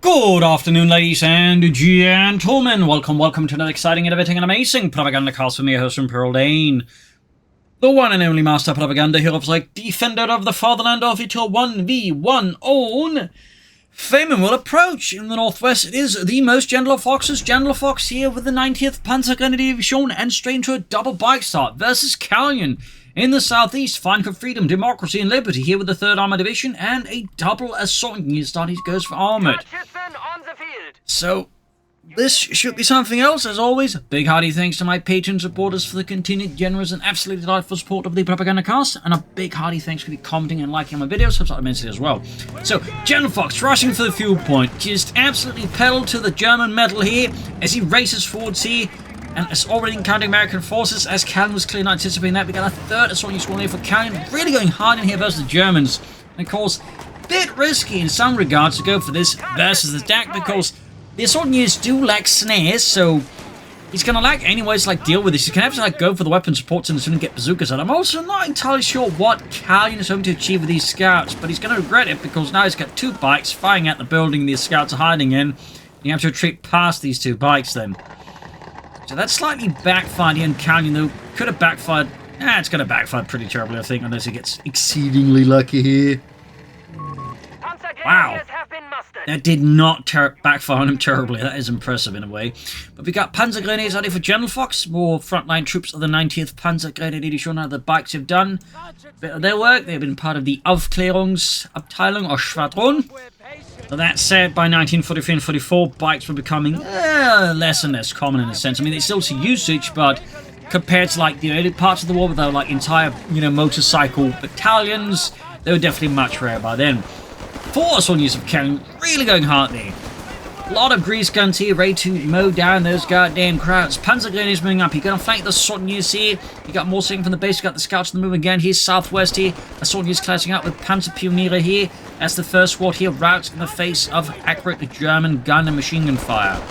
Good afternoon, ladies and gentlemen. Welcome to another exciting, innovating, and amazing Propagandacast with me, your host from Pearl Dane. The one and only master propaganda hero, like defender of the fatherland of it, your 1v1 own Faymonville Approach. In the northwest, it is the most Gentlefox's Gentlefox here with the 90th Panzergrenadier Division and straight into a double bike start versus Calyon. In the southeast, fighting for freedom, democracy, and liberty here with the 3rd Armoured Division and a double assault unit start. He goes for Armoured. So, this should be something else. As always, big hearty thanks to my patron supporters for the continued generous and absolutely delightful support of the Propagandacast, and a big hearty thanks for commenting and liking my videos, helps out immensely as well. So, Gentlefox rushing for the fuel point, just absolutely pedal to the German metal here as he races forwards here. And it's already encountering American forces, as Calyon was clearly not anticipating that. We got a 3rd assault unit squad here for Calyon, really going hard in here versus the Germans. And of course, a bit risky in some regards to go for this versus the DAK, because the assault units do lack snares, so he's going to lack anyways to deal with this. He's going to have to go for the weapon supports and soon get bazookas out. I'm also not entirely sure what Calyon is hoping to achieve with these scouts, but he's going to regret it because now he's got 2 bikes firing at the building these scouts are hiding in. You have to retreat past these 2 bikes then. So that slightly backfired here in Calyon, though. Could have backfired. It's going to backfire pretty terribly, I think, unless he gets exceedingly lucky here. Wow. That did not backfire on him terribly. That is impressive in a way. But we got Panzer Grenadiers out here for Gentlefox. More frontline troops of the 90th Panzergrenadier Division. Now the bikes have done a bit of their work. They've been part of the Aufklärungsabteilung or Schwadron. So that said, by 1943 and 44, bikes were becoming less and less common in a sense. I mean, they still see usage, but compared to the early parts of the war, where they were entire, motorcycle battalions, they were definitely much rarer by then. 4 assault units of Calyon really going hard there. A lot of grease guns here, ready to mow down those goddamn crowds. Panzer Grenadiers moving up. You're going to flank the assault units here. You got more second from the base. You got the scouts on the move again. Here's southwest here. Assault units clashing out with Panzer Pioniere here. As the 1st squad here routes in the face of accurate German gun and machine gun fire.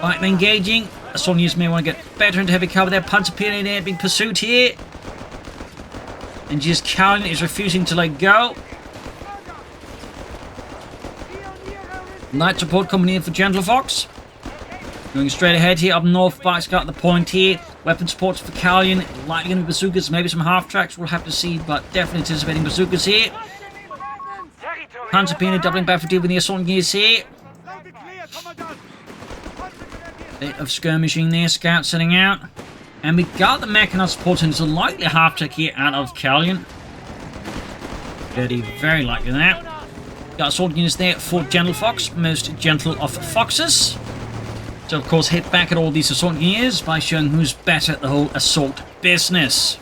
Right, engaging. Assault units may want to get better into heavy cover there. Panzer Pioniere being pursued here. And just Calyon is refusing to let go. Light support coming in for Gentlefox. Going straight ahead here up north. Bikes got the point here. Weapon supports for Calyon. Likely going to be bazookas. Maybe some half tracks. We'll have to see. But definitely anticipating bazookas here. Panzer Pioniere doubling back for deal with the assault units here. Bit of skirmishing there. Scouts setting out. And we got the mechanized support. And it's a likely half track here out of Calyon. Very likely that. Got assault units there for Gentlefox, most gentle of foxes. So, of course, hit back at all these assault units by showing who's better at the whole assault business.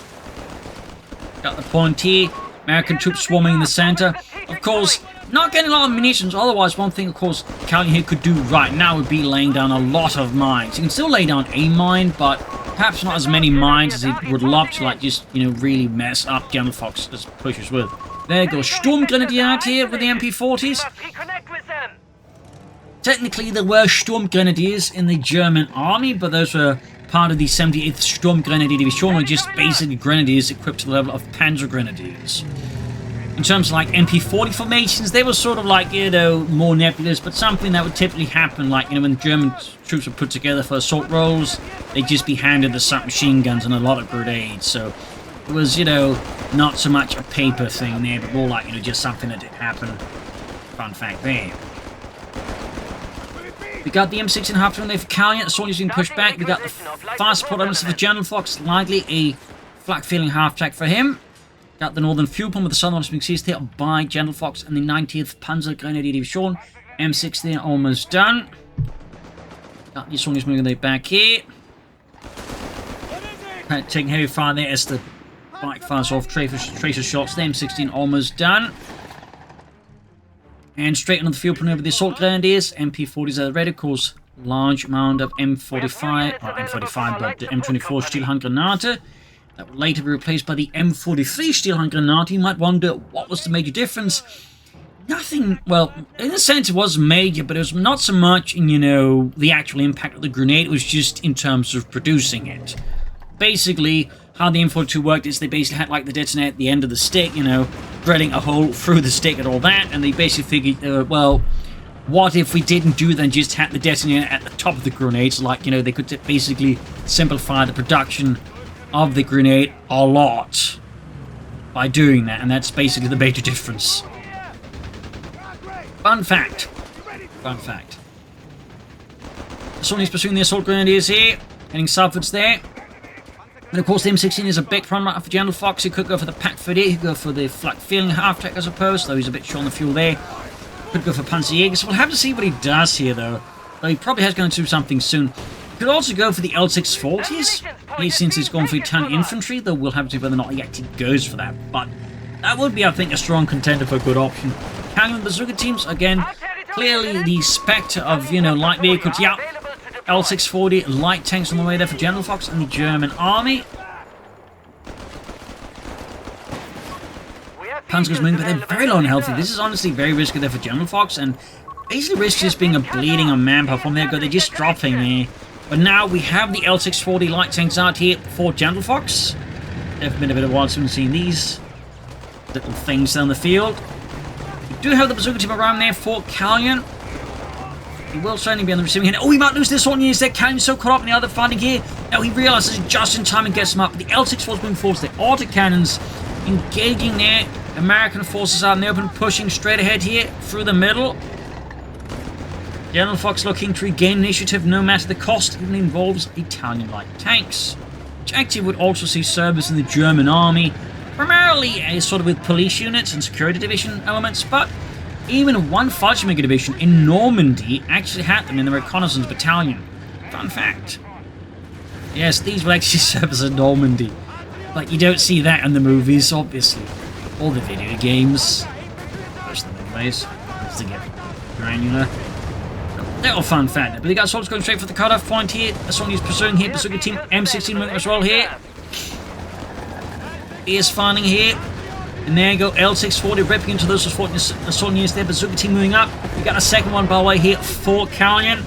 Got the point here. American troops swarming in the center. Of course, not getting a lot of munitions. Otherwise, one thing, of course, Calyon here could do right now would be laying down a lot of mines. You can still lay down a mine, but perhaps not as many mines as he would love to, really mess up Gentlefox's pushes with. There goes Sturmgrenadier out here with the MP40s. Technically, there were Sturmgrenadiers in the German army, but those were part of the 78th Sturmgrenadier Division, or just basically grenadiers equipped to the level of Panzer Grenadiers. In terms of MP40 formations, they were sort of more nebulous, but something that would typically happen, when German troops were put together for assault roles, they'd just be handed the submachine guns and a lot of grenades, so it was, not so much a paper thing there, but more just something that did happen. Fun fact there. We got the M16 half turn there for Calyon. Assault units being pushed back. We got the fast support elements for Gentlefox. Likely a flak feeling half track for him. Got the northern fuel pump with the southern ones being seized here by Gentlefox and the 90th Panzergrenadier Division. M6 there almost done. Got the assault units moving their back here. Taking heavy fire there as the bike fires off tracer shots. The M16 almost done. And straight into the field pump over the assault grenadiers. MP40s are ready, of course. Large amount of M45, not M45, but the M24 Stielhandgranate. That will later be replaced by the M43 Stielhandgranate. You might wonder, what was the major difference? Nothing, well, in a sense it was major, but it was not so much in, the actual impact of the grenade. It was just in terms of producing it. Basically, how the M42 worked is they basically had like the detonator at the end of the stick, you know, drilling a hole through the stick and all that, and they basically figured, well, what if we didn't do that and just had the detonator at the top of the grenade? So, like, you know, they could basically simplify the production of the grenade a lot by doing that, and that's basically the major difference. Fun fact. Fun fact. Sony's pursuing the assault grenadiers here, heading southwards there. And of course, the M16 is a big front runner for Gentlefox. He could go for the Pack 38, he could go for the flak feeling half-track, I suppose, though he's a bit short on the fuel there. Could go for Panzerjäger, so we'll have to see what he does here, though. He probably has going to do something soon. Could also go for the L640s, since he's going for Italian Infantry, though we'll have to see whether or not he actually goes for that. But that would be, I think, a strong contender for a good option. Calyon Bazooka teams, again, clearly the spectre of, you know, light vehicles. Yeah, L640 light tanks on the way there for Gentlefox and the German army. Panzer's moving, but they're very low and healthy. This is honestly very risky there for Gentlefox, and basically risks just being a bleeding on manpower. From there go, they're just dropping there. But now we have the L640 light tanks out here for Gentlefox. They've been a bit of a while since we've seen these little things down the field. We do have the bazooka team around there for Calyon. He will certainly be on the receiving end. Oh, he might lose this one. Yes, that Calyon's so caught up in the other fighting here. Now he realizes it just in time and gets him up. The L640's moving forwards. The autocannons engaging there. American forces out in the open, pushing straight ahead here through the middle. Gentlefox looking to regain initiative no matter the cost, even involves Italian light tanks, which actually would also see service in the German army, primarily sort of with police units and security division elements, but even one Fallschirmjäger division in Normandy actually had them in the reconnaissance battalion. Fun fact. Yes, these will actually serve as a Normandy, but you don't see that in the movies, obviously. All the video games, most of them anyways, just to get granular. Little fun fact, but they got soldiers going straight for the cutoff point here. Sony's pursuing here, Bazooka team M16 moving as well here. He is finding here. And there you go, L640 ripping into those assault units there. Bazooka team moving up. We got a second one by the way here for Calyon.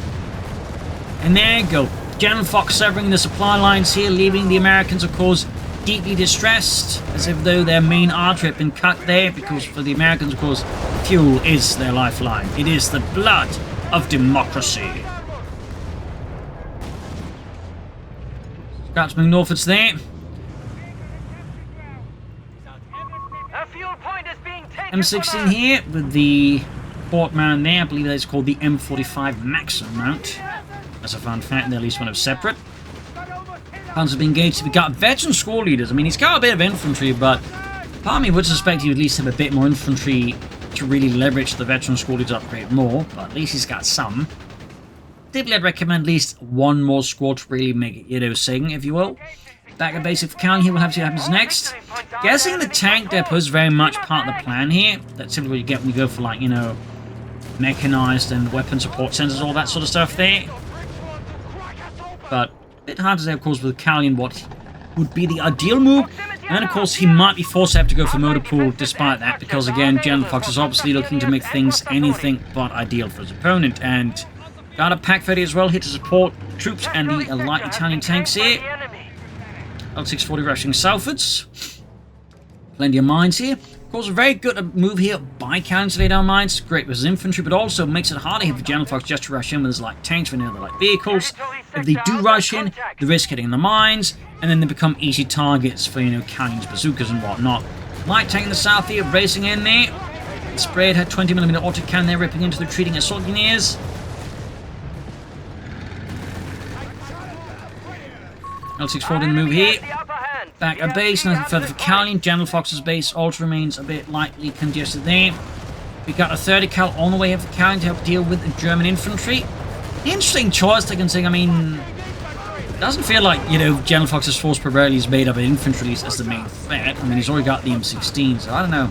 And there you go, Gentlefox severing the supply lines here, leaving the Americans, of course, deeply distressed, as if though their main artery had been cut there, because for the Americans, of course, fuel is their lifeline. It is the blood of democracy. Scouts moving northwards there. M16 here with the port mount there. I believe that's called the M45 Maxim mount. That's a fun fact, they're at least one of separate. Panzer being engaged. We got veteran squad leaders. I mean, he's got a bit of infantry, but part of me would suspect he would at least have a bit more infantry to really leverage the veteran squad leaders upgrade more, but at least he's got some. Typically, I'd recommend at least one more squad to really make it, you know, sing, if you will. Back at basic for Calyon here, we'll have to see what happens next. Guessing the tank depot is very much part of the plan here. That's simply what you get when you go for, like, you know, mechanized and weapon support centers, all that sort of stuff there. But a bit hard to say, of course, with Calyon what would be the ideal move. And then, of course, he might be forced to have to go for motor pool despite that, because, again, Gentlefox is obviously looking to make things anything but ideal for his opponent. And got a Pack 30 as well here to support troops and the light Italian tanks here. L640 rushing southwards. Plenty of mines here. Of course, a very good move here by Calyon to lay down mines. Great with his infantry, but also makes it harder here for Gentlefox just to rush in with his light tanks when they're the light vehicles. If they do rush in, they risk hitting the mines, and then they become easy targets for, you know, Calyon's bazookas and whatnot. Light tank in the south here, racing in there. The Sprayed had 20mm autocannon there, ripping into the retreating assault engineers. L640 in the move here. Back at base, nothing further for Calyon. Gentlefox's base also remains a bit lightly congested there. We got a 30 cal on the way here for Calyon to help deal with the German infantry. Interesting choice, I can say. I mean, it doesn't feel like, you know, Gentlefox's force primarily is made up of infantry as the main threat. I mean, he's already got the M16, so I don't know.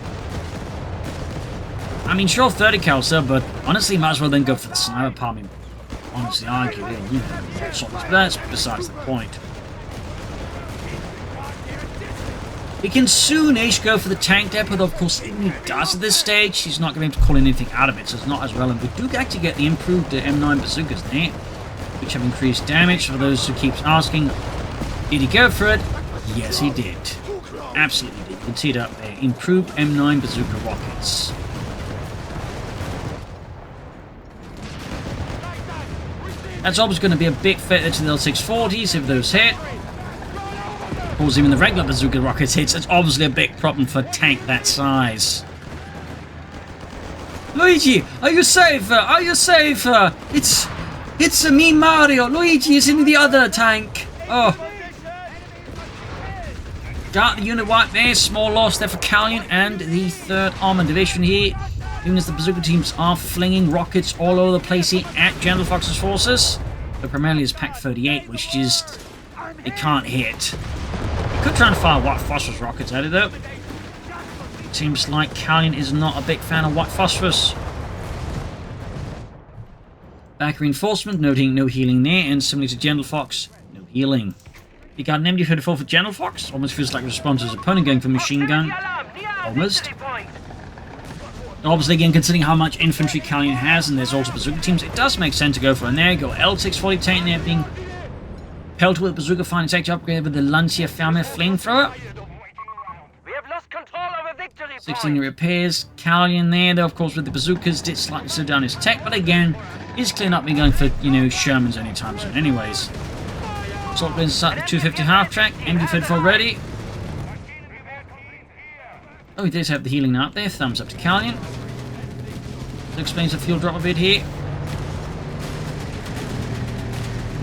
I mean, sure, 30 cal, sir, but honestly, might as well then go for the sniper part. I mean, honestly, argue, yeah, you know, but that's besides the point. He can soonish go for the tank depot, though of course if he does at this stage, he's not going to be able to call in anything out of it, so it's not as relevant. We do actually get the improved M9 bazookas there, which have increased damage. For those who keep asking, did he go for it? Yes, he did. Absolutely did. You can see it up there. Improved M9 bazooka rockets. That's always going to be a big fit to the L640s if those hit. Of course, even the regular bazooka rockets hits. It's obviously a big problem for a tank that size. Luigi, are you safe? Are you safe? It's me, Mario. Luigi is in the other tank. Oh. Got the unit wiped there. Small loss there for Calyon and the 3rd Armoured Division here. Even as the bazooka teams are flinging rockets all over the place here at Gentlefox's forces. But primarily it's Pack 38, which just... it can't hit. You could try and fire white phosphorus rockets at it though. Seems like Calyon is not a big fan of white phosphorus. Back reinforcement, noting no healing there, and similarly to Gentlefox, no healing. You got an MD-34 for Gentlefox, almost feels like a response to his opponent going for machine gun. Almost. Obviously, again, considering how much infantry Calyon has, and there's also bazooka teams, it does make sense to go for an there. Go L640 tank there, being pelted with bazooka fire, and take upgrade with the Lancia Fiamme flamethrower. 16 repairs. Calyon there, though, of course, with the bazookas, did slightly slow down his tech, but again, he's clearing up and going for, you know, Shermans anytime soon, anyways. Assault planes start the 250 half track. MD-34 ready. Oh, he does have the healing now up there. Thumbs up to Calyon. That explains the fuel drop a bit here.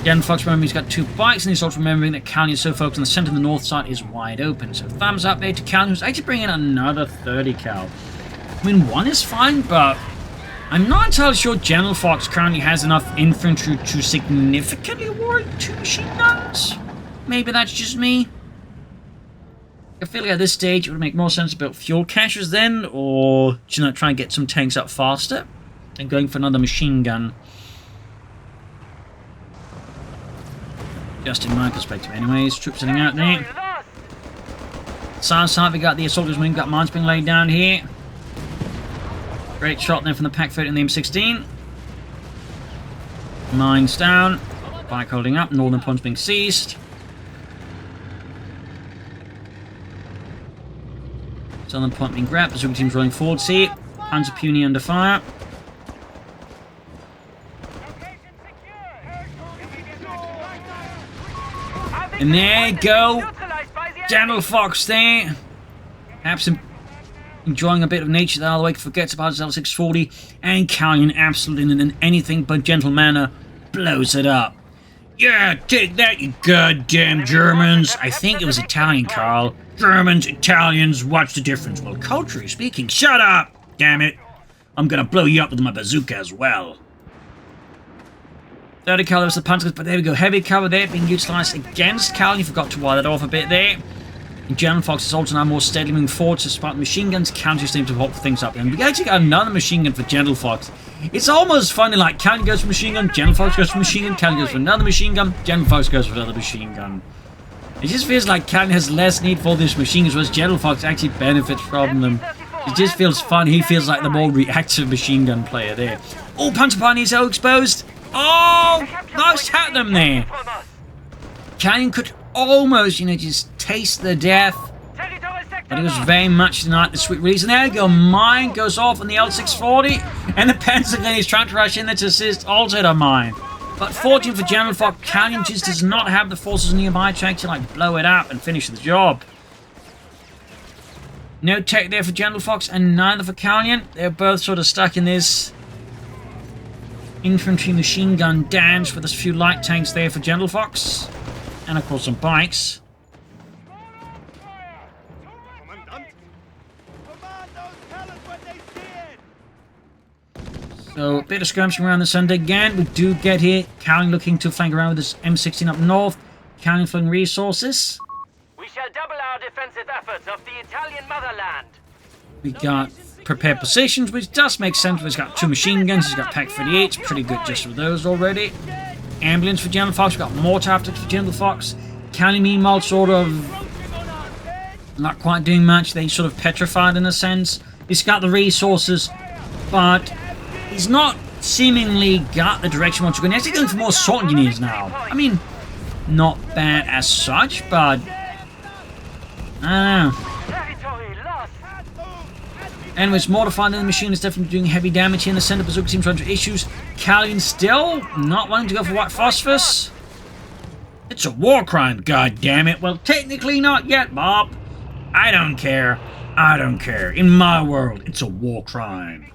Gentlefox, remember, he's got 2 bikes, and he's also remembering that Calyon is so focused on the center and the north side is wide open. So thumbs up there to Calyon, who's actually bringing in another 30 cal. I mean, 1 is fine, but I'm not entirely sure Gentlefox currently has enough infantry to significantly award 2 machine guns. Maybe that's just me. I feel like at this stage it would make more sense to build fuel caches then, or you know, try and get some tanks up faster than going for another machine gun. Just in my perspective anyways. Troops sitting out there. South side we got the assaulters wing, got mines being laid down here. Great shot there from the Pack 30 and the M16. Mines down. Bike holding up, northern points being seized. Southern point being grabbed, bazooka team's rolling forwards here. Panzer Puny under fire. And there you go. Gentlefox there. Perhaps enjoying a bit of nature the other way, forgets about his L640. And Calyon, absolutely in anything but gentle manner, blows it up. Yeah, take that, you goddamn Germans. I think it was Italian, Carl. Germans, Italians, what's the difference? Well, culturally speaking, shut up! Damn it. I'm gonna blow you up with my bazooka as well. 30 cal was the punters, but there we go. Heavy cover there being utilized against Calyon. You forgot to wire that off a bit there. And Gentlefox is also now more steadily moving forward to spot machine guns. Calyon seems to hold things up. And we actually got another machine gun for Gentlefox. It's almost funny, like Calyon goes for machine gun, Gentlefox goes for machine gun, Calyon goes for another machine gun, Gentlefox goes for another machine gun. It just feels like Calyon has less need for these machine guns, whereas Gentlefox actually benefits from them. It just feels fun. He feels like the more reactive machine gun player there. Oh, Punch Pioneer so exposed. Oh, nice hat them there. Calyon could almost, you know, just taste the death. But it was very much tonight the sweet release. And there you go. Mine goes off on the L640. And the Pentagon is trying to rush in there to assist also to mine. But fortunate for Gentlefox, Calyon just does not have the forces nearby to actually like blow it up and finish the job. No tech there for Gentlefox and neither for Calyon. They're both sort of stuck in this infantry machine gun dance with a few light tanks there for Gentlefox. And of course some bikes. So, a bit of skirmishing around the center again. We do get here. Calyon looking to flank around with this M16 up north. Calyon flowing resources. We shall double our defensive efforts of the Italian motherland. We got prepared positions, which does make sense. He's got 2 machine guns. He's got Pack 38. Pretty good just with those already. Ambulance for Gentlefox. We've got mortar after for Gentlefox. Calyon, meanwhile, sort of not quite doing much. They sort of petrified in a sense. He's got the resources, but he's not seemingly got the direction he wants to go. And he's actually going for more assault engineers now. I mean, not bad as such, but I don't know. Anyways, mortifying the machine is definitely doing heavy damage here in the center. Bazooka team trying to issues. Calyon still not wanting to go for white phosphorus. It's a war crime, god damn it. Well, technically not yet, Bob. I don't care. I don't care. In my world, it's a war crime.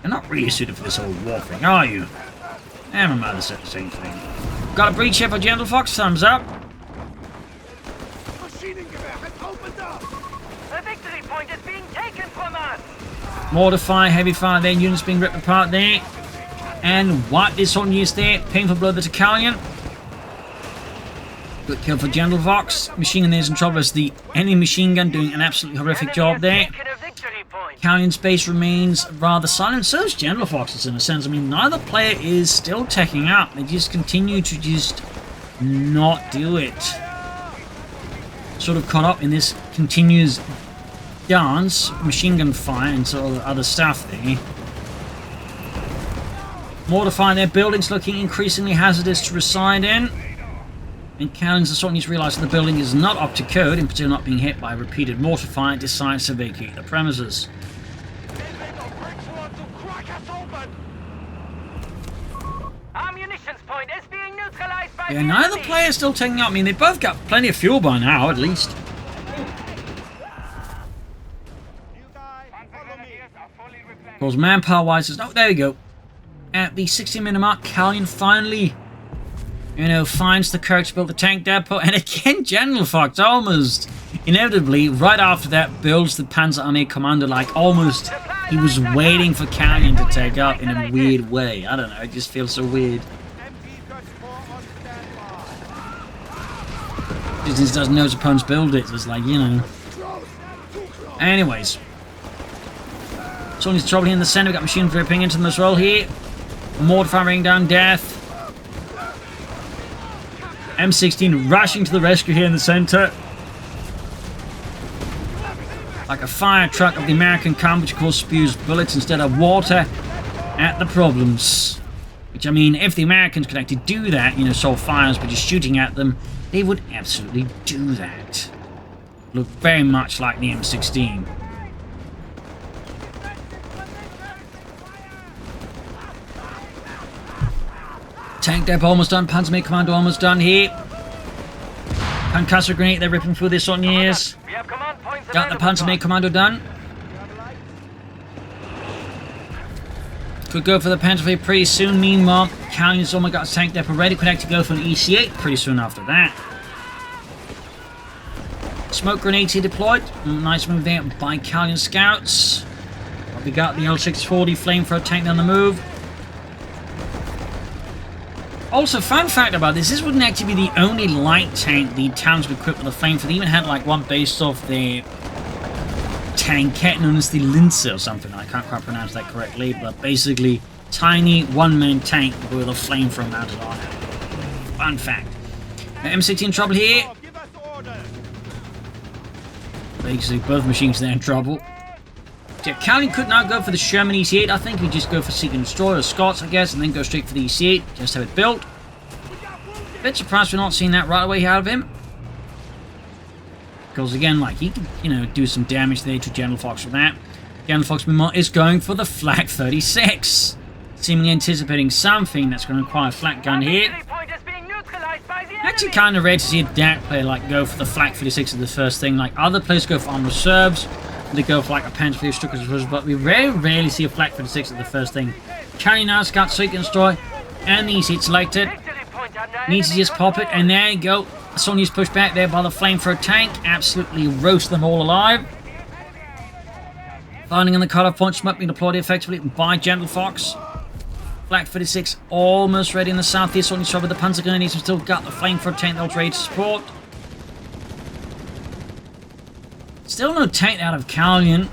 You're not really suited for this whole war thing, are you? And my mother said the same thing. Got a breach here for Gentlefox. Thumbs up. Mortify, heavy fire there, units being ripped apart there. And what this one used there? Painful blow there to Calyon. Good kill for Gentlefox. Machine gun is in trouble as the enemy machine gun doing an absolutely horrific job there. Calyon's base remains rather silent. So is Gentlefox's in a sense. I mean, neither player is still teching up. They just continue to just not do it. Sort of caught up in this continuous dance, machine gun fire and sort of other stuff there. Mortifying their buildings, looking increasingly hazardous to reside in. And Calyon's starting to realise that the building is not up to code, in particular not being hit by repeated mortar fire, decides to vacate the premises. Yeah, neither player is still taking up. I mean, they both got plenty of fuel by now, at least. Of course, manpower-wise, is... Oh, there we go. At the 60-minute mark, Calyon finally, finds the courage to build the tank depot. And again, Gentlefox almost, inevitably, right after that, builds the Panzer Army Commander, like almost he was waiting for Calyon to take up in a weird way. I don't know, it just feels so weird. Just doesn't know his opponent's build it. It's like, Anyways. Sony's trouble here in the center. We've got machine ripping into them as well here. Mortify raining down death. M16 rushing to the rescue here in the center. Like a fire truck of the American kind, which of course spews bullets instead of water at the problems. Which, I mean, if the Americans could actually do that, solve fires by just shooting at them, they would absolutely do that. Look very much like the M16. Tank depot almost done. Panzer Army Commando almost done here. Concussor grenade, they're ripping through this on years. Got the Panzer Army Commando done. Could go for the Panzer pretty soon. Meanwhile, Calyon's almost got a tank depot ready. Could actually go for an EC8 pretty soon after that. Smoke grenades here deployed. Nice move there by Calyon scouts. We got the L640 flamethrower tank on the move. Also, fun fact about this wouldn't actually be the only light tank the Italians would equip with a flamethrower. They even had like one based off their tankette known as the Lince or something. I can't quite pronounce that correctly, but basically tiny one-man tank with a flamethrower mounted on it. Fun fact. M16 in trouble here. Basically, both machines are in trouble. Yeah, Calyon could now go for the Sherman EC8. I think he'd just go for Seek and Destroy or Scots, I guess, and then go straight for the EC8. Just have it built. Bit surprised we're not seeing that right away out of him. Because again, like, he could, do some damage there to Gentlefox with that. Gentlefox, meanwhile, is going for the Flak 36. Seemingly anticipating something that's going to require a flak gun here. Actually kind of rare to see a DAK player, like, go for the Flak 36 as the first thing. Like, other players go for armor reserves. They go for like a Panzer IV Struckers reserves, but we very rarely see a Flak 36 as the first thing. Calyon now got Seek and Destroy, and the EC8 selected. Needs to just pop it, and there you go. Sonya's pushed back there by the flamethrower tank. Absolutely roast them all alive. Finding on the cutoff point, smoke being deployed effectively by Gentlefox. Flak 36 almost ready in the southeast. Sonya's trouble with the Panzer Grenadiers have still got the flamethrower tank they'll trade to support. Still no tank out of Calyon.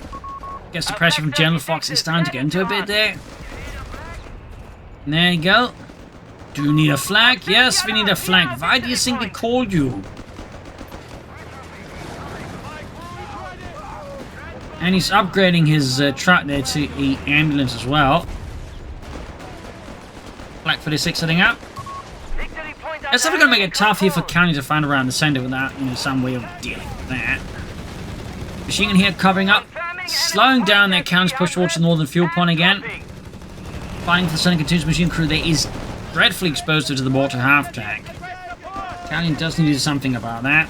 Gets the pressure from Gentlefox. It's starting to get into a bit there. And there you go. Do you need a flag? Yes, we need a flag. Why do you think we called you? And he's upgrading his truck there to the ambulance as well. Flak 36 setting up. That's definitely going to make it tough here for Calyon to find around the center without, some way of dealing with that. Machine gun here covering up, slowing down their Calyon's push towards the northern fuel point again. Fighting for the center continues. Machine crew there is dreadfully exposed to the mortar half-track. Calyon does need to do something about that.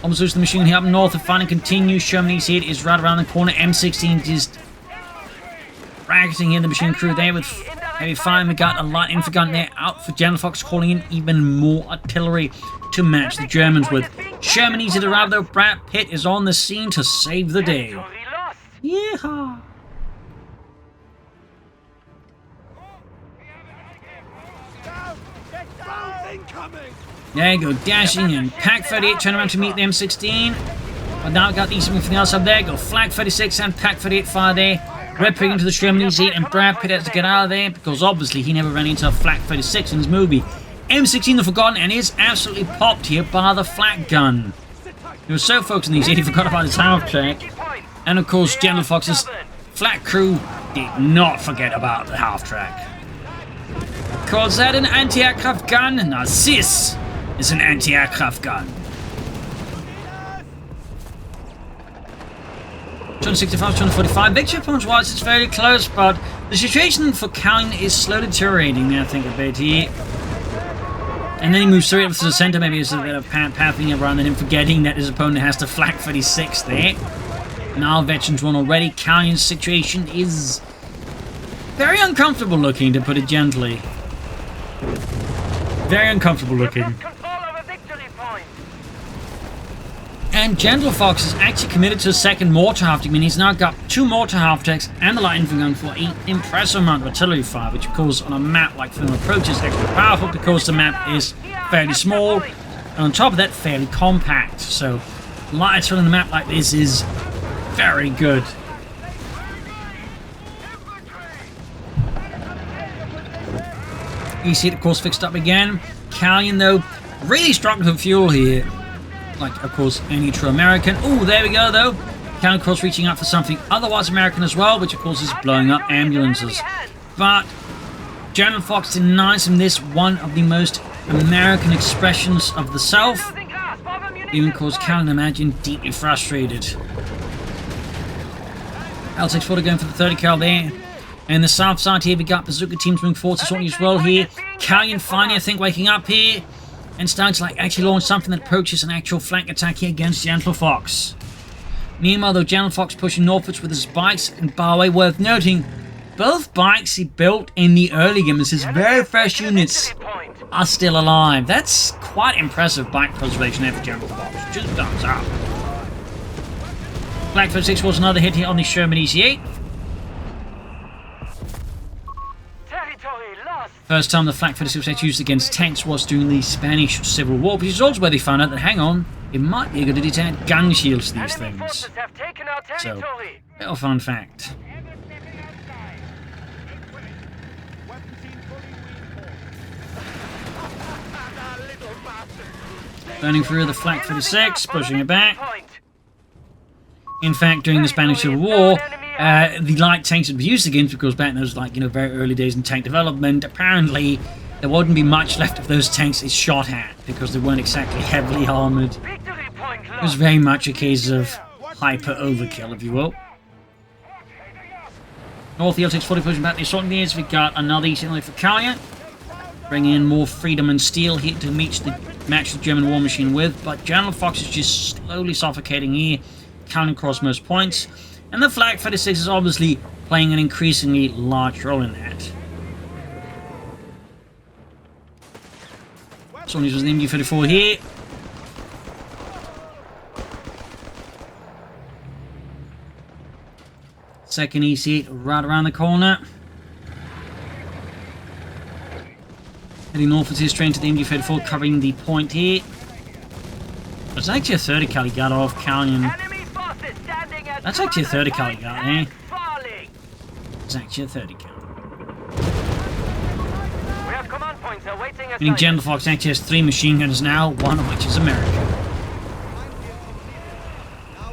Almost losing the machine gun here up north. The fighting continues. Shermanese here is right around the corner. M16 just bracketing in the machine crew there with heavy fire. We got a light infantry gun there out for Gentlefox, calling in even more artillery to match the Germans with. Shermanese had arrived though. Brad Pitt is on the scene to save the day. Yeehaw! There you go, dashing in. Pack 38 trying around to meet the M16. But now we've got these everything else up there. Go Flag 36 and Pack 38 fire there. Red pig into the Shermanese 8 and Brad Pitt has to get out of there because obviously he never ran into a Flak 36 in his movie. M16 the Forgotten and is absolutely popped here by the flak gun. He was so focused on these 8 he forgot about his half track. And of course Gentlefox's flak crew did not forget about the half track. Calls that an anti-aircraft gun? Now this is an anti-aircraft gun. 265, 245. Victory points-wise, it's very close, but the situation for Calyon is slowly deteriorating there, I think, a bit here. And then he moves straight up to the center, maybe it's a bit of pathing around and him forgetting that his opponent has to Flak 36 there. Now veterans won already. Calyon's situation is very uncomfortable looking, to put it gently. Very uncomfortable looking. And Gentlefox is actually committed to a second mortar half-track. I mean, he's now got 2 mortar half-tracks and the light infantry gun for an impressive amount of artillery fire, which of course on a map like Faymonville Approach is extra powerful because the map is fairly small and on top of that fairly compact. So light artillery on a map like this is very good. You see it, of course, fixed up again. Calyon, though, really struggling with fuel here. Like, of course, any true American. Oh, there we go, though. Calyon, of course, reaching out for something otherwise American as well, which, of course, is blowing up ambulances. But Gentlefox denies him this, one of the most American expressions of the South. Even caused Calyon, imagine, deeply frustrated. L640 going for the 30 cal there. And the south side here, we got bazooka teams moving forward to as well here. Calyon finally, I think, waking up here. And starting to like actually launch something that approaches an actual flank attack here against Gentlefox. Meanwhile, though, Gentlefox pushing northwards with his bikes, and by the way, worth noting, both bikes he built in the early game as his very first units are still alive. That's quite impressive bike preservation there for Gentlefox. Just thumbs up. Black 36 was another hit here on the Shermanese 8. First time the Flak 36 was used against tanks was during the Spanish Civil War, which is also where they found out that, hang on, it might be good to detect gun shields to these things. So, little fun fact. Burning through the Flak 36, pushing it back. In fact, during the Spanish Civil War, the light tanks would be used against because back in those very early days in tank development, apparently there wouldn't be much left of those tanks is shot at because they weren't exactly heavily armored. It was very much a case of hyper overkill, if you will. North the L640 pushing back the assault gears. We got another easy for Calyon, bringing in more freedom and steel here to match the German war machine with. But Gentlefox is just slowly suffocating here. Calyon across most points. And the Flak 36 is obviously playing an increasingly large role in that. Someone uses the MG34 here. Second EC8 right around the corner. Heading northwards here straight into the MG34, covering the point here. It's actually a 30 cal he got off Calyon. That's actually a 30 cal he got, eh? It's actually a 30 cal. Meaning Gentlefox actually has 3 machine guns now, one of which is American.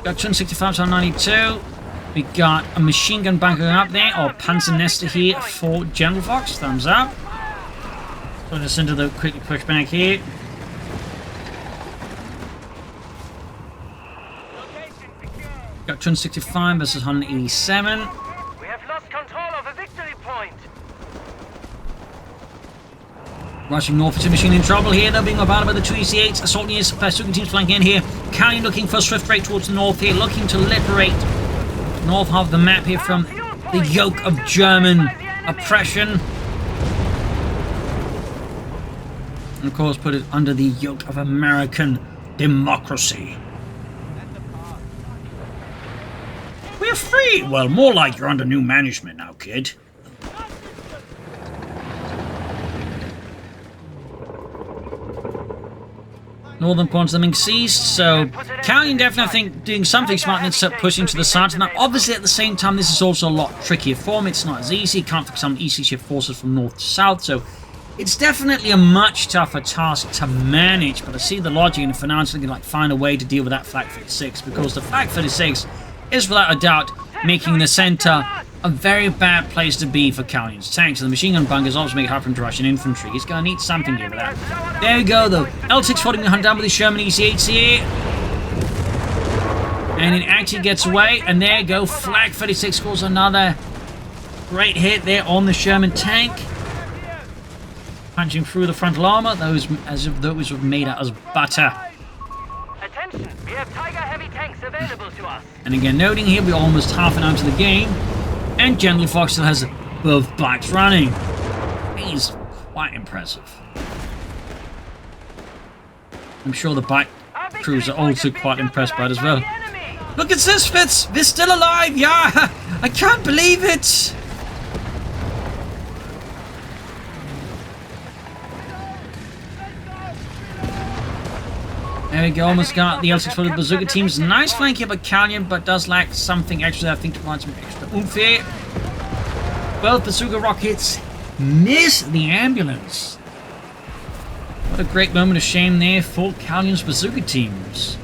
Got 265 to 92. We got a machine gun bunker up there, or Panzer Nester here for Gentlefox. Thumbs up. Put us into the quickly push back here. Got 265 versus 187. We have lost control of a victory point. Rushing north to machine in trouble here. They're being bombarded by the 2 EC8s. Assault units, pursuing teams flanking in here. Calyon looking for a swift raid towards the north here, looking to liberate north half of the map here from the yoke of German oppression. And of course put it under the yoke of American democracy. We're free! Well, more like you're under new management now, kid. Northern points them being seized, so Calyon definitely, I think, doing something smart and start pushing to the side. Now, obviously, at the same time, this is also a lot trickier for him. It's not as easy. You can't fix some easy shift forces from north to south, so it's definitely a much tougher task to manage. But I see the logic in financially, like, find a way to deal with that Flak 36, because the Flak 36 is, without a doubt, making the center a very bad place to be for Calyon's tanks. So the machine gun bunkers also make it hard for him to rush in infantry. He's going to need something to do with that. There we go, though. L640 hunt down with the Sherman EC8s here. And it actually gets away. And there you go. Flak 36 scores another great hit there on the Sherman tank. Punching through the frontal armor, those as if those were made out as butter. Attention, we have Tiger heavy tanks available to us. And again, noting here, we're almost half an hour into the game. And Gentlefox still has both bikes running. He's quite impressive. I'm sure the bike crews are also quite impressed by it as well. Look at this, Fitz! They're still alive! Yeah! I can't believe it! There we go, almost got the L6 for the bazooka teams. Nice flank here by Calyon, but does lack something extra, I think, to provide some extra oomph here. Both bazooka rockets miss the ambulance. What a great moment of shame there for Calyon's bazooka teams.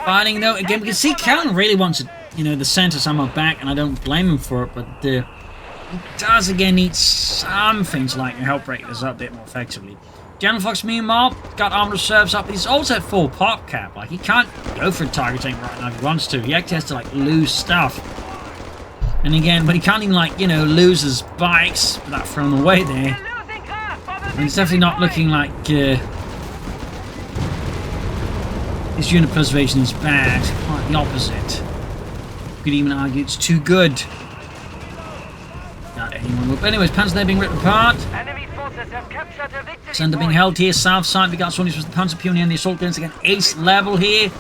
Fighting though, again, we can see Calyon really wants to, the center somehow back, and I don't blame him for it, but he does again need something to help break this up a bit more effectively. Gentlefox, meanwhile, got armed reserves up. He's also at full pop cap. He can't go for a targeting right now if he wants to. He actually has to lose stuff. And again, but he can't even lose his bikes without throwing them away there. And it's definitely not looking like his unit preservation is bad. Quite the opposite. You could even argue it's too good. But anyways, Panzer there being ripped apart. Center being held here. South side, we got Sonys with the Panzer Pioneer and the assault guns again. Ace level here.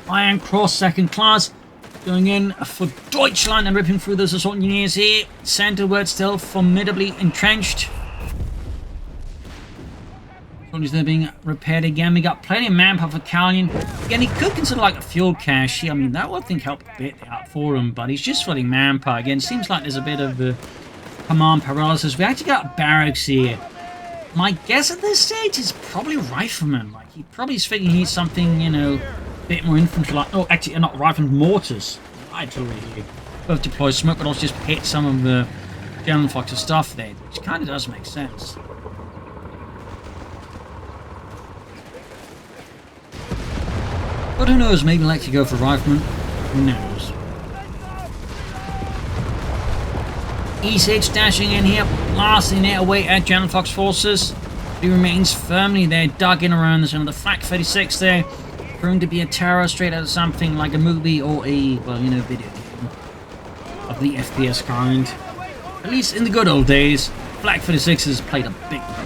Iron Cross, second class. Going in for Deutschland and ripping through those assault engineers here. Center word still formidably entrenched. Sonys there being repaired again. We got plenty of manpower for Calyon. Again, he could consider a fuel cache here. I mean, that would help a bit out for him, but he's just flooding manpower. Again, seems like there's a bit of command paralysis. We actually got barracks here. My guess at this stage is probably riflemen. He probably is thinking he needs something, a bit more infantry. Actually, not riflemen, mortars. Artillery here. Both deploy smoke, but also just hit some of the Gentlefox's stuff there, which kind of does make sense. But who knows? Maybe to go for riflemen. Who knows? E6 dashing in here, blasting it away at Gentlefox forces. He remains firmly there, dug in around the center of the Flak 36 there. Proven to be a terror straight out of something like a movie or a, video game of the FPS kind. At least in the good old days, Flak 36 has played a big role.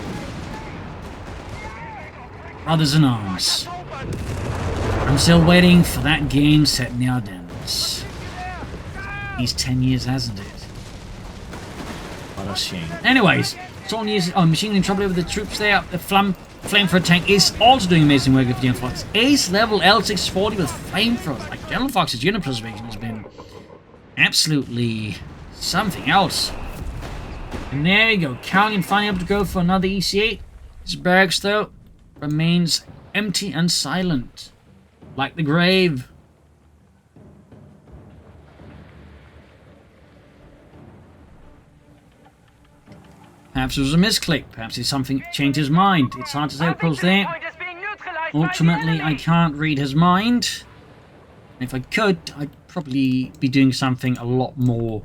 Brothers in Arms. I'm still waiting for that game set in the Ardennes. These 10 years, hasn't it? What a shame. Anyways, machine in trouble with the troops there. The flamethrower tank is also doing amazing work with Gentlefox. Ace level L640 with flamethrowers. Gentlefox's unit preservation has been absolutely something else. And there you go. Calyon finally able to go for another EC8. His barracks, though, remains empty and silent. Like the grave. Perhaps it was a misclick. Perhaps it's something changed his mind. It's hard to say, of course, there. Ultimately, I can't read his mind. If I could, I'd probably be doing something a lot more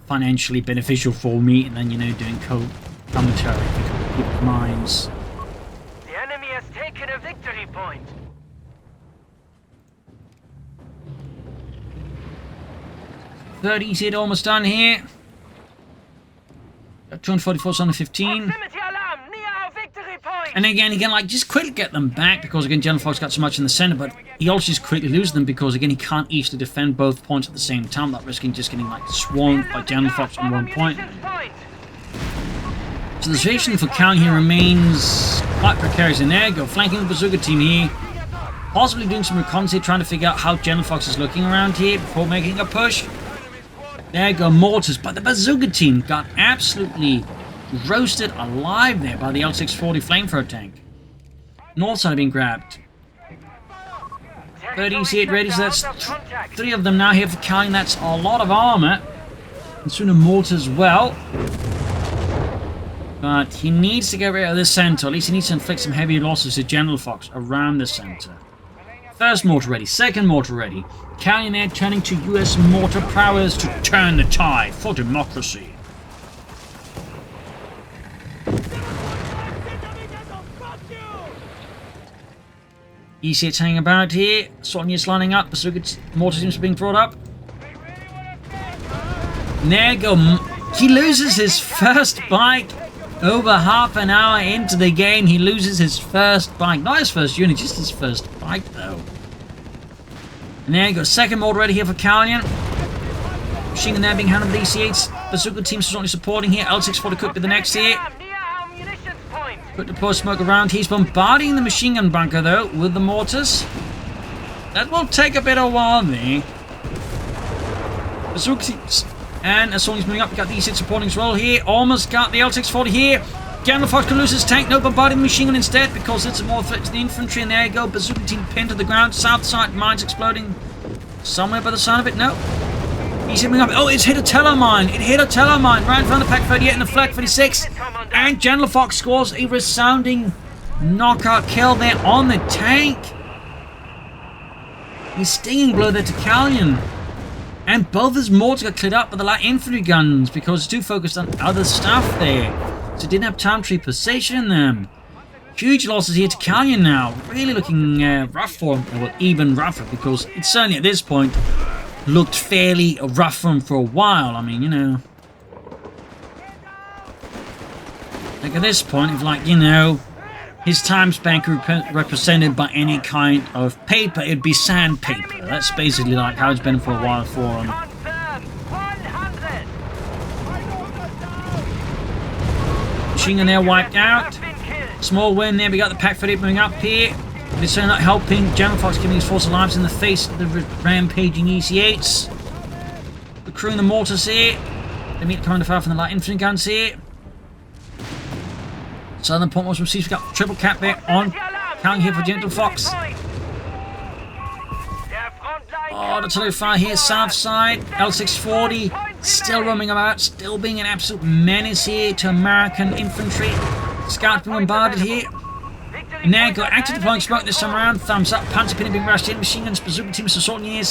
financially beneficial for me than, you know, doing commentary for people's minds. The enemy has taken a victory point. Third easy, almost done here. 244 on the 15. Proximity alarm near our victory point. And again, he can like just quickly get them back because again, Gentlefox got so much in the center, but he also just quickly loses them because again, he can't easily defend both points at the same time, not risking just getting like swamped by Gentlefox on one point. So the situation for Calyon here remains quite precarious in there. Go flanking the bazooka team here. Possibly doing some reconnaissance, trying to figure out how Gentlefox is looking around here before making a push. There go mortars, but the bazooka team got absolutely roasted alive there by the L640 flamethrower tank. North side being grabbed. 38 ready, so that's 3 of them now here for Calyon. That's a lot of armor. And soon a mortar as well. But he needs to get rid of this center. At least he needs to inflict some heavy losses to Gentlefox around the center. First mortar ready, second mortar ready. Calyon there turning to US mortar prowess to turn the tide for democracy. E6 hanging about here. Sonia's lining up. Bazooka mortar seems to be being brought up. There go. He loses his first bike. Over half an hour into the game, he loses his first bike. Not his first unit, just his first bike, though. And there you go. Second mortar ready here for Calyon. Machine gun there being handled with EC8s. Bazooka team certainly supporting here. L640 could be the next here. Put the post smoke around. He's bombarding the machine gun bunker, though, with the mortars. That will take a bit of a while there. Bazooka teams. And as Sony's moving up, we got the E6 supporting as well here. Almost got the L640 here. Gentlefox can lose his tank. No, bombarding the machine gun instead because it's a more threat to the infantry. And there you go. Bazooka team pinned to the ground. South side mines exploding somewhere by the sound of it. No. He's moving up. Oh, it's hit a teller mine. It hit a teller mine right in front of the Pack 38 and the Flak 36. And Gentlefox scores a resounding knockout kill there on the tank. He's stinging blow there to Calyon. And both his mortars got cleared up by the light infantry guns because it's too focused on other stuff there. So didn't have time to reposition them. Huge losses here to Calyon now. Really looking rough for him. Well, even rougher because it's certainly at this point looked fairly rough for him for a while. I mean, you know. Like at this point, if like, you know, his time span could be represented by any kind of paper, it'd be sandpaper. That's basically like how it's been for a while for him. Machine gun there wiped out. Small win there. We got the Pack 38 moving up here. They're certainly not helping. Gentlefox giving his force of lives in the face of the rampaging EC8s. The crew and the mortars here. They meet coming far from the light infantry guns here. Southern point was received. We've got triple cap there on Calyon here for Gentlefox. Oh, the artillery fire here, south side. L640 still roaming about, still being an absolute menace here to American infantry. Scouts being bombarded here. And there go, active deploying smoke this time around. Thumbs up, panzer pinning being rushed in. Machine guns, bazooka teams assaulting here.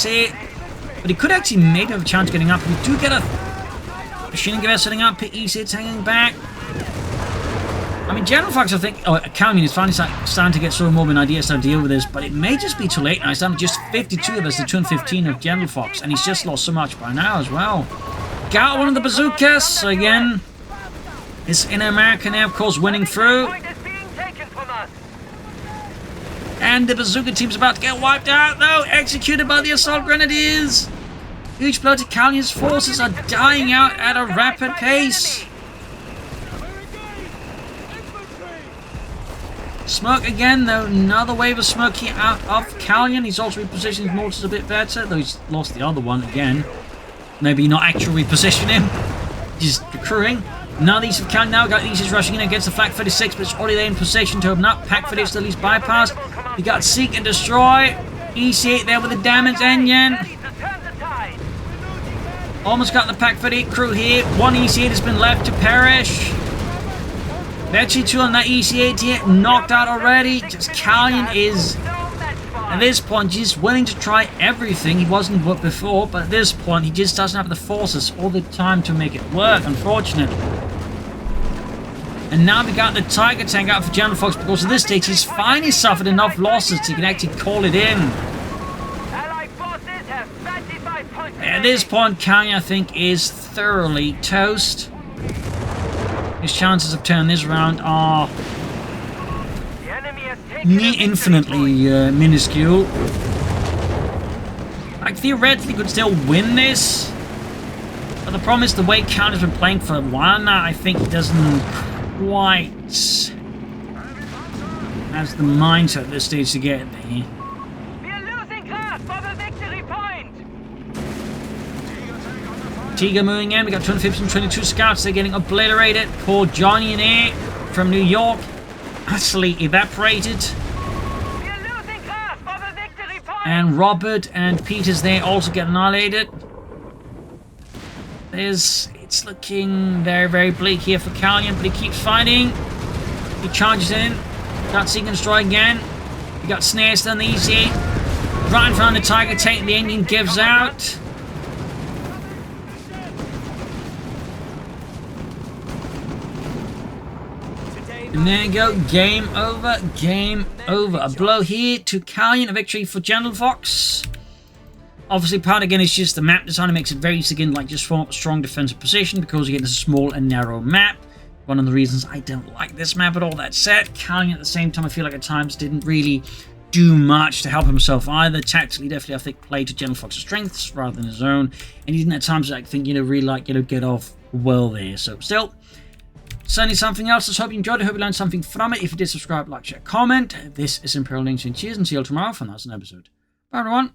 But he could actually maybe have a chance of getting up. We do get a machine gun setting up. E6 hanging back. I mean, Gentlefox, I think, Calyon is finally starting to get sort of more of an idea how to deal with this, but it may just be too late now. It's down to just 52 of us, the 215 of Gentlefox, and he's just lost so much by now as well. Got one of the bazookas, again. It's in America now, of course, winning through. And the bazooka team's about to get wiped out, though, executed by the assault grenadiers. Huge blow to Calyon's forces are dying out at a rapid pace. Smoke again, though. Another wave of smoke here out of Calyon. He's also repositioned his mortars a bit better, though he's lost the other one again. Maybe not actually reposition him. Just recruiting. Now these of Calyon now got these is rushing in against the Flak 36, but it's already there in position to open up. Pack 38 still leaves bypass. We got Seek and Destroy. EC8 there with the damage engine. Almost got the Pack 38 crew here. One EC8 has been left to perish. Betchy 2 on that EC8 here, knocked out already. Just Calyon is, at this point, just willing to try everything. He wasn't before, but at this point, he just doesn't have the forces or the time to make it work, unfortunately. And now we got the Tiger tank out for Gentlefox because at this stage, he's finally suffered enough losses to can actually call it in. At this point, Calyon, I think, is thoroughly toast. His chances of turning this around are infinitely minuscule. Like, theoretically, could still win this. But the problem is the way Calyon's been playing for a while now, I think he doesn't quite has the mindset at this stage to get there. Tiger moving in, we got 250 and 22 scouts, they're getting obliterated. Poor Johnny in here from New York, utterly evaporated. And Robert and Peter's there also get annihilated. It's looking very, very bleak here for Calyon, but he keeps fighting. He charges in, got Seek and Destroy again. We got snares on the easy. Right in front of the Tiger tank, the Indian gives out. And there you go, game over, game over. A blow here to Calyon, a victory for Gentlefox. Obviously, part again is just the map design. It makes it very easy, again, like just form a strong defensive position because again, it's a small and narrow map. One of the reasons I don't like this map at all. That said, Calyon at the same time, I feel like at times didn't really do much to help himself either. Tactically, definitely, I think, played to Gentlefox's strengths rather than his own. And he didn't at times, I think, really like, get off well there. So, still, certainly something else. I hope you enjoyed it. I hope you learned something from it. If you did, subscribe, like, share, comment. This is Imperial Links, and cheers, and see you all tomorrow for another episode. Bye, everyone.